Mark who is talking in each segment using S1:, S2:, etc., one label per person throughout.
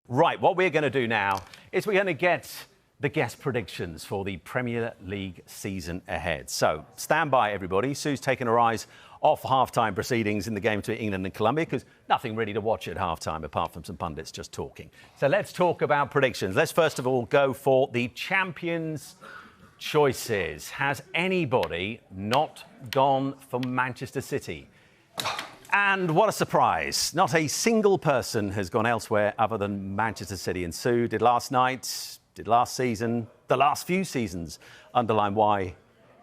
S1: Right, what we're going to do now is we're going to get the guest predictions for the Premier League season ahead. So, stand by, everybody. Sue's taken her eyes off half-time proceedings in the game between England and Colombia because nothing really to watch at half-time apart from some pundits just talking. So let's talk about predictions. Let's first of all go for the champions' choices. Has anybody not gone for Manchester City? And what a surprise. Not a single person has gone elsewhere other than Manchester City. And Sue did last night, did last season, the last few seasons underline why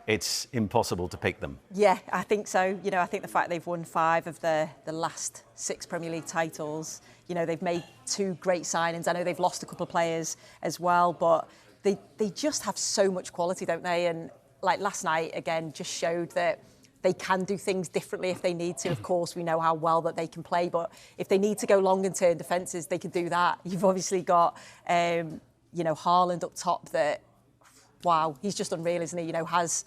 S1: it's impossible to pick them.
S2: Yeah, I think so. You know, I think the fact they've won 5 of the last 6 Premier League titles, you know, they've made 2 great signings. I know they've lost a couple of players as well, but they just have so much quality, don't they? And like last night, again, just showed that they can do things differently if they need to. Of course, we know how well that they can play, but if they need to go long and turn defences, they can do that. You've obviously got, you know, Haaland up top that, wow, he's just unreal, isn't he? You know, has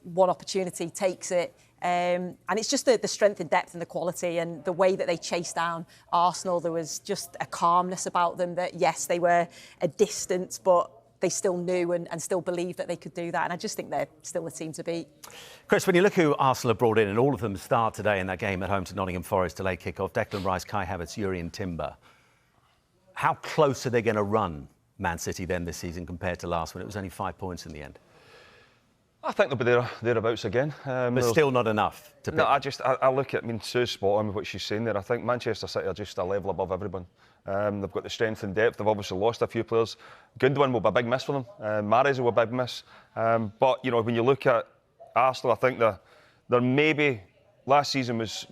S2: one opportunity, takes it. And it's just the strength and depth and the quality and the way that they chased down Arsenal. There was just a calmness about them that, yes, they were a distance, but they still knew and still believed that they could do that. And I just think they're still the team to beat.
S1: Chris, when you look who Arsenal have brought in, and all of them start today in that game at home to Nottingham Forest to late kick-off, Declan Rice, Kai Havertz, Yuri and Timber, how close are they going to run Man City then this season compared to last when it was only 5 points in the end?
S3: I think they'll be thereabouts again.
S1: But still not enough to pick.
S3: No, I look at, Sue's spot on with what she's saying there. I think Manchester City are just a level above everyone. They've got the strength and depth. They've obviously lost a few players. Goodwin will be a big miss for them. Mahrez will be a big miss. But, you know, when you look at Arsenal, I think they're maybe... Last season was...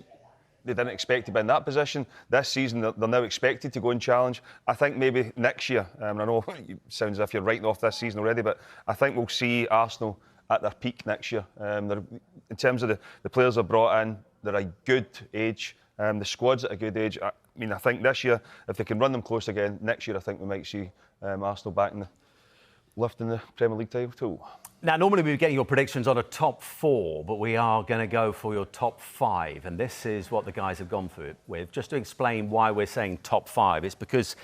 S3: They didn't expect to be in that position. This season, they're now expected to go and challenge. I think maybe next year, I know it sounds as if you're writing off this season already, but I think we'll see Arsenal at their peak next year. In terms of the players they've brought in, they're a good age. The squad's at a good age. I think this year, if they can run them close again, next year I think we might see Arsenal back in lifting the Premier League title too.
S1: Now, normally we're getting your predictions on a top 4, but we are going to go for your top 5. And this is what the guys have gone through it with. Just to explain why we're saying top 5, it's because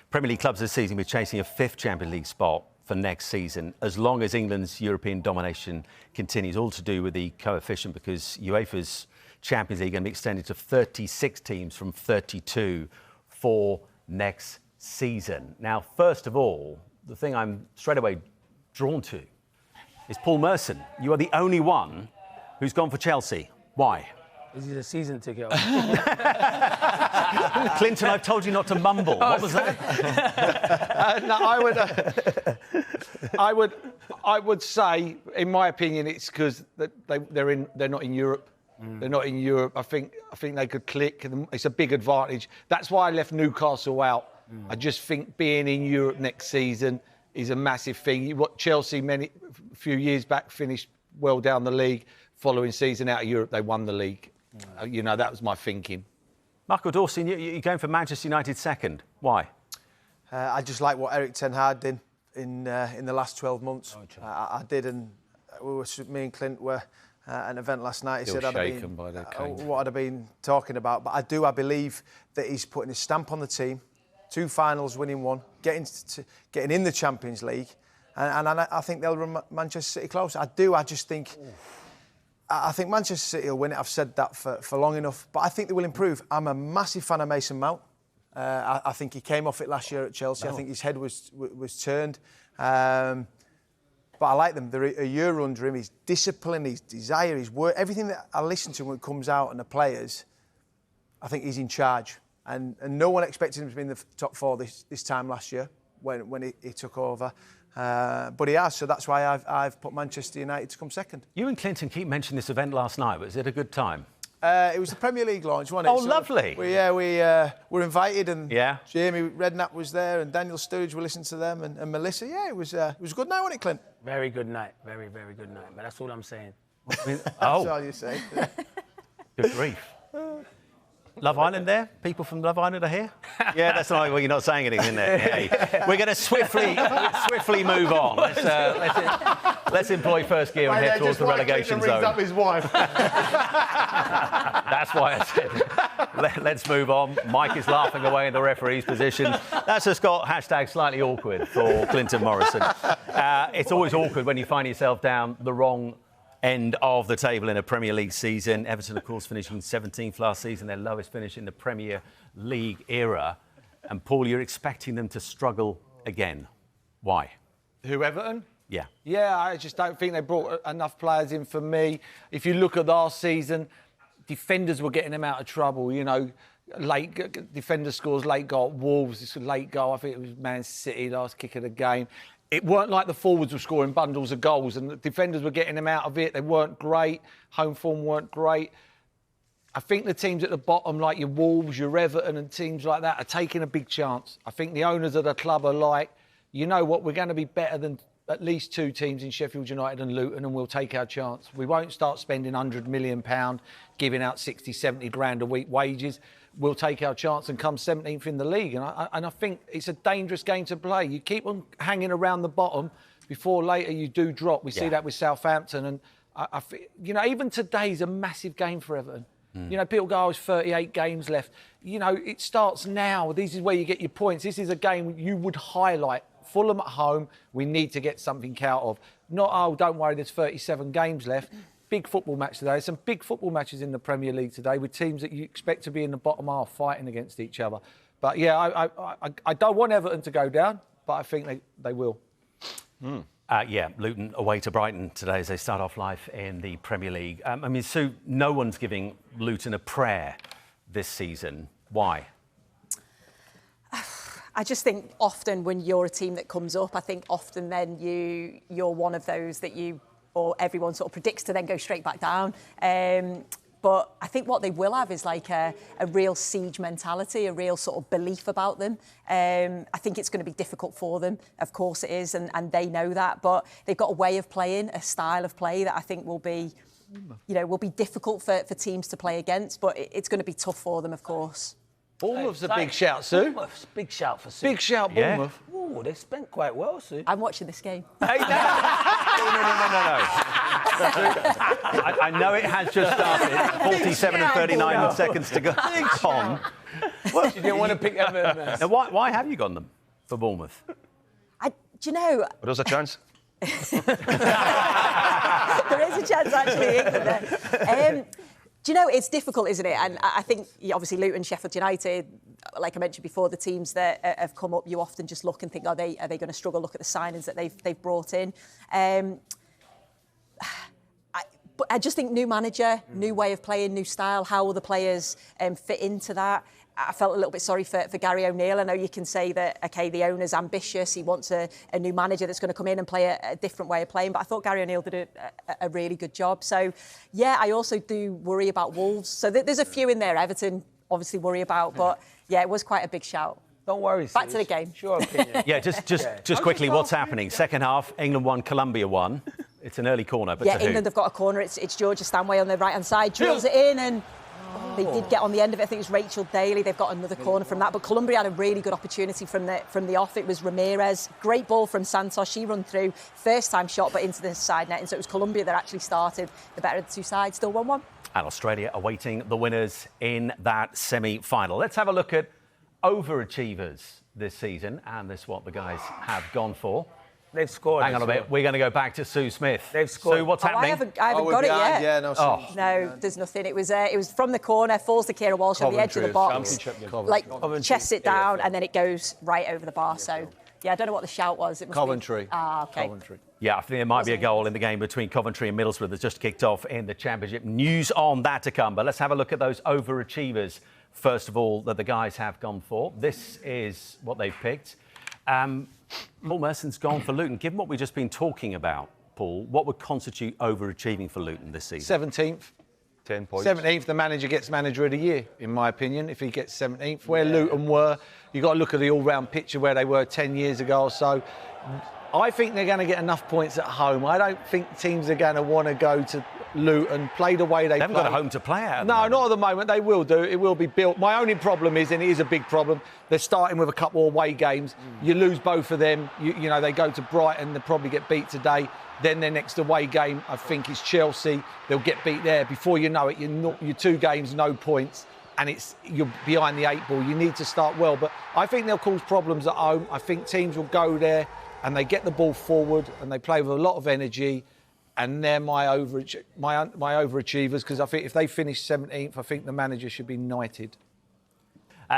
S1: Premier League clubs this season will be chasing a 5th Champions League spot for next season, as long as England's European domination continues, all to do with the coefficient, because UEFA's Champions League is going to be extended to 36 teams from 32 for next season. Now, first of all, the thing I'm straight away drawn to is Paul Merson. You are the only one who's gone for Chelsea. Why?
S4: Is it a season ticket?
S1: Clinton, I've told you not to mumble. What was that?
S4: No, I would say, in my opinion, it's because they're not in Europe. They're not in Europe. I think they could click. It's a big advantage. That's why I left Newcastle out. I just think being in Europe next season is a massive thing. What Chelsea a few years back finished well down the league. Following season out of Europe, they won the league. You know, that was my thinking.
S1: Michael Dawson, you're going for Manchester United second. Why?
S5: I just like what Eric Ten Hag did in the last 12 months. I did, and me and Clint were at an event last night. He said, what had I been talking about? But I believe that he's putting his stamp on the team. 2 finals, winning 1, getting in the Champions League, and I think they'll run Manchester City close. I just think... I think Manchester City will win it. I've said that for long enough. But I think they will improve. I'm a massive fan of Mason Mount. I think he came off it last year at Chelsea. I think his head was turned. But I like them. They're a year under him. His discipline, his desire, his work, everything that I listen to when it comes out and the players, I think he's in charge. And no one expected him to be in the top 4 this time last year when he took over. But he has, so that's why I've put Manchester United to come second.
S1: You and Clinton keep mentioning this event last night. Was it a good time?
S5: It was the Premier League launch, wasn't it?
S1: Oh, so lovely.
S5: We were invited, and Jamie Redknapp was there, and Daniel Sturridge, we listened to them, and Melissa. Yeah, it was a good night, wasn't it, Clint?
S4: Very good night. Very, very good night. But that's all I'm saying.
S5: That's all you say.
S1: Good grief. Love Island there? People from Love Island are here? Yeah, that's not... Well, you're not saying anything there. Yeah. We're going to swiftly move on. Let's employ first gear and head towards the relegation zone.
S5: Up his wife.
S1: That's why I said Let's move on. Mike is laughing away in the referee's position. That's just got hashtag slightly awkward for Clinton Morrison. It's always awkward when you find yourself down the wrong end of the table in a Premier League season. Everton, of course, finishing 17th last season, their lowest finish in the Premier League era. And Paul, you're expecting them to struggle again. Why?
S4: Who, Everton?
S1: Yeah.
S4: Yeah, I just don't think they brought enough players in for me. If you look at last season, defenders were getting them out of trouble. You know, late defender scores late goal at Wolves, it's a late goal. I think it was Man City, last kick of the game. It weren't like the forwards were scoring bundles of goals and the defenders were getting them out of it. They weren't great. Home form weren't great. I think the teams at the bottom, like your Wolves, your Everton and teams like that, are taking a big chance. I think the owners of the club are like, you know what, we're going to be better than at least two teams in Sheffield United and Luton, and we'll take our chance. We won't start spending £100 million, giving out 60, 70 grand a week wages. We'll take our chance and come 17th in the league. And I think it's a dangerous game to play. You keep on hanging around the bottom before later you do drop. We see that with Southampton. And I you know, even today's a massive game for Everton. You know, people go, oh, it's 38 games left. You know, it starts now. This is where you get your points. This is a game you would highlight. Fulham at home, we need to get something out of. Not, oh, don't worry, there's 37 games left. Big football match today. There's some big football matches in the Premier League today with teams that you expect to be in the bottom half fighting against each other. But, yeah, I don't want Everton to go down, but I think they will.
S1: Luton away to Brighton today as they start off life in the Premier League. I mean, Sue, no one's giving Luton a prayer this season. Why?
S2: I just think often when you're a team that comes up, I think often then you're one of those that or everyone sort of predicts to then go straight back down. But I think what they will have is like a real siege mentality, a real sort of belief about them. I think it's going to be difficult for them. Of course it is, and they know that. But they've got a way of playing, a style of play that I think will be difficult for teams to play against. But it's going to be tough for them, of course.
S4: Bournemouth's a big shout, Sue.
S6: Bournemouth's big shout for Sue.
S4: Big shout, Bournemouth.
S6: Yeah. Ooh, they spent quite well, Sue.
S2: I'm watching this game.
S1: Hey, no. I know it has just started. 47 and 39 seconds to go. Tom.
S6: Well, you didn't want to pick them.
S1: Now, why have you gone them for Bournemouth?
S2: Do you know?
S3: There's a chance.
S2: There is a chance, actually, isn't there? Do you know, it's difficult, isn't it? And I think, obviously, Luton, Sheffield United, like I mentioned before, the teams that have come up, you often just look and think, are they going to struggle? Look at the signings that they've brought in. But I just think new manager, new way of playing, new style, how will the players fit into that? I felt a little bit sorry for Gary O'Neill. I know you can say that, OK, the owner's ambitious. He wants a new manager that's going to come in and play a different way of playing. But I thought Gary O'Neill did a really good job. So, yeah, I also do worry about Wolves. So there's a few in there Everton obviously worry about. But, yeah, it was quite a big shout.
S6: Don't worry,
S2: Back to the game.
S6: Sure opinion.
S1: Yeah, just quickly, what's happening? Second half, England won, Colombia won. It's an early corner, but
S2: England have got a corner. It's Georgia Stanway on the right-hand side. Drills it in and... They did get on the end of it. I think it was Rachel Daly. They've got another corner from that. But Colombia had a really good opportunity from the off. It was Ramirez. Great ball from Santos. She run through. First time shot, but into the side net. And so it was Colombia that actually started the better of the two sides. Still 1-1.
S1: And Australia awaiting the winners in that semi-final. Let's have a look at overachievers this season. And this is what the guys have gone for.
S6: They've scored.
S1: Hang on a bit. We're going to go back to Sue Smith.
S6: They've scored.
S1: Sue, what's happening?
S2: I haven't got it yet.
S5: Yeah, no.
S2: No, there's nothing. It was from the corner, falls to Kira Walsh on the edge of the box, like chests it down, and then it goes right over the bar. So, yeah, I don't know what the shout was. It must
S4: Coventry.
S2: Okay.
S4: Coventry.
S1: Yeah, I think there might be a goal in the game between Coventry and Middlesbrough that's just kicked off in the Championship. News on that to come. But let's have a look at those overachievers, first of all, that the guys have gone for. This is what they've picked. Paul Merson's gone for Luton. Given what we've just been talking about, Paul, what would constitute overachieving for Luton this season?
S4: 17th.
S3: 10 points.
S4: 17th, the manager gets manager of the year, in my opinion, if he gets 17th. Where Luton were, you've got to look at the all-round picture where they were 10 years ago or so. I think they're going to get enough points at home. I don't think teams are going to want to go to Luton, play the way they
S1: haven't got a home to play at.
S4: No, not at the moment. They will do. It will be built. My only problem is, and it is a big problem, they're starting with a couple of away games. You lose both of them. You know, they go to Brighton. They'll probably get beat today. Then their next away game, I think, is Chelsea. They'll get beat there. Before you know it, you're 2 games, no points. and you're behind the 8 ball. You need to start well. But I think they'll cause problems at home. I think teams will go there and they get the ball forward and they play with a lot of energy. And they're my overachievers, because I think if they finish 17th, I think the manager should be knighted.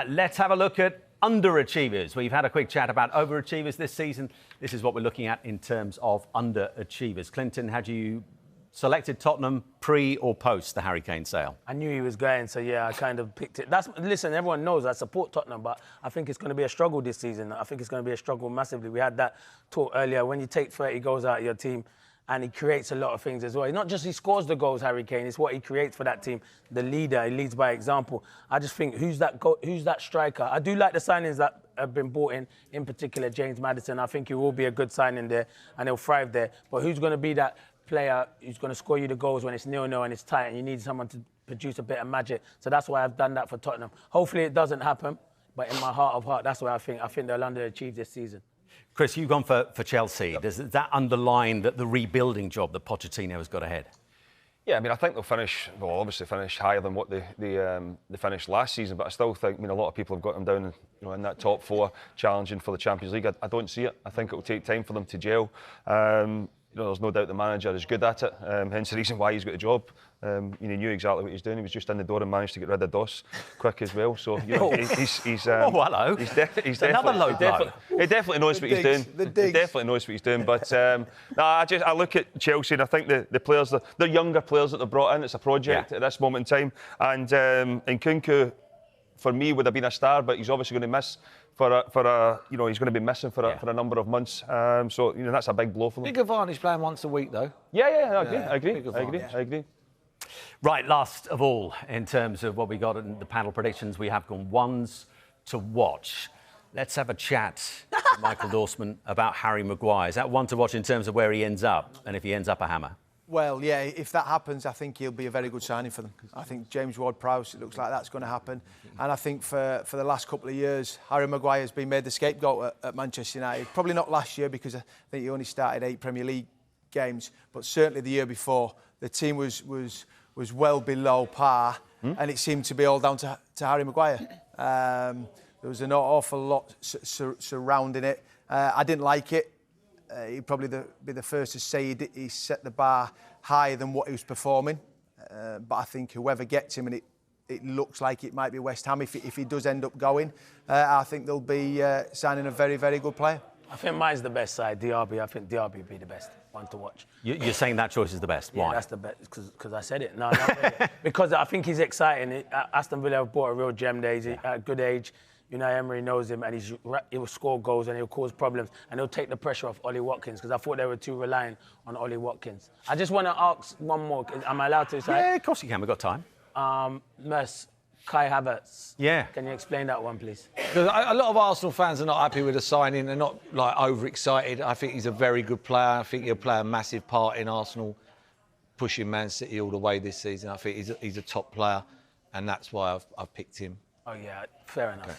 S1: Let's have a look at underachievers. We've had a quick chat about overachievers this season. This is what we're looking at in terms of underachievers. Clinton, had you selected Tottenham pre or post the Harry Kane sale?
S6: I knew he was going, so yeah, I kind of picked it. Listen, everyone knows I support Tottenham, but I think it's going to be a struggle this season. I think it's going to be a struggle massively. We had that talk earlier. When you take 30 goals out of your team, and he creates a lot of things as well. Not just he scores the goals, Harry Kane, it's what he creates for that team. The leader, he leads by example. I just think, who's that striker? I do like the signings that have been brought in particular, James Maddison. I think he will be a good signing there, and he'll thrive there. But who's going to be that player who's going to score you the goals when it's 0-0 and it's tight and you need someone to produce a bit of magic? So that's why I've done that for Tottenham. Hopefully it doesn't happen, but in my heart of heart, that's what I think. I think they'll underachieve this season.
S1: Chris, you've gone for Chelsea. Does that underline that the rebuilding job that Pochettino has got ahead?
S3: Yeah, I mean, I think they'll obviously finish higher than what they finished last season, but I still think, a lot of people have got them down in that top 4, challenging for the Champions League. I don't see it. I think it will take time for them to gel. There's no doubt the manager is good at it, hence the reason why he's got the job. He knew exactly what he's doing. He was just in the door and managed to get rid of Doss quick as well. So he's
S1: hello.
S3: He's another low blow. He definitely knows what he's doing. He definitely knows what he's doing. But I look at Chelsea and I think the players, they're younger players that they've brought in. It's a project at this moment in time. And Nkunku, for me, would have been a star, but he's obviously going to miss he's going to be missing for a number of months. So that's a big blow for them.
S4: Big advantage playing once a week, though.
S3: Yeah, I agree.
S1: Right, last of all, in terms of what we got in the panel predictions, we have gone ones to watch. Let's have a chat with Michael Dawson about Harry Maguire. Is that one to watch in terms of where he ends up, and if he ends up a hammer?
S5: Well, yeah, if that happens, I think he'll be a very good signing for them. I think James Ward-Prowse, it looks like that's going to happen. And I think for the last couple of years, Harry Maguire has been made the scapegoat at Manchester United. Probably not last year, because I think he only started 8 Premier League games, but certainly the year before, the team was well below par, and it seemed to be all down to Harry Maguire. There was an awful lot surrounding it. I didn't like it. He'd probably be the first to say he set the bar higher than what he was performing. But I think whoever gets him, and it looks like it might be West Ham, if he does end up going, I think they'll be signing a very, very good player.
S6: I think mine's the best side, Diaby. I think Diaby would be the best one to watch.
S1: You're saying that choice is the best? Why?
S6: Yeah, that's the best, because I said it. No, not really. Because I think he's exciting. Aston Villa have brought a real gem there. He's at a good age. Emery knows him, and he'll score goals and he'll cause problems, and he'll take the pressure off Ollie Watkins, because I thought they were too reliant on Ollie Watkins. I just want to ask one more. Am I allowed to say?
S1: Yeah, of course you can. We've got time.
S6: Merson, Kai Havertz.
S1: Yeah.
S6: Can you explain that one, please?
S4: Because a lot of Arsenal fans are not happy with the signing. They're not overexcited. I think he's a very good player. I think he'll play a massive part in Arsenal pushing Man City all the way this season. I think he's a top player, and that's why I've picked him.
S6: Oh, yeah, fair enough. Okay.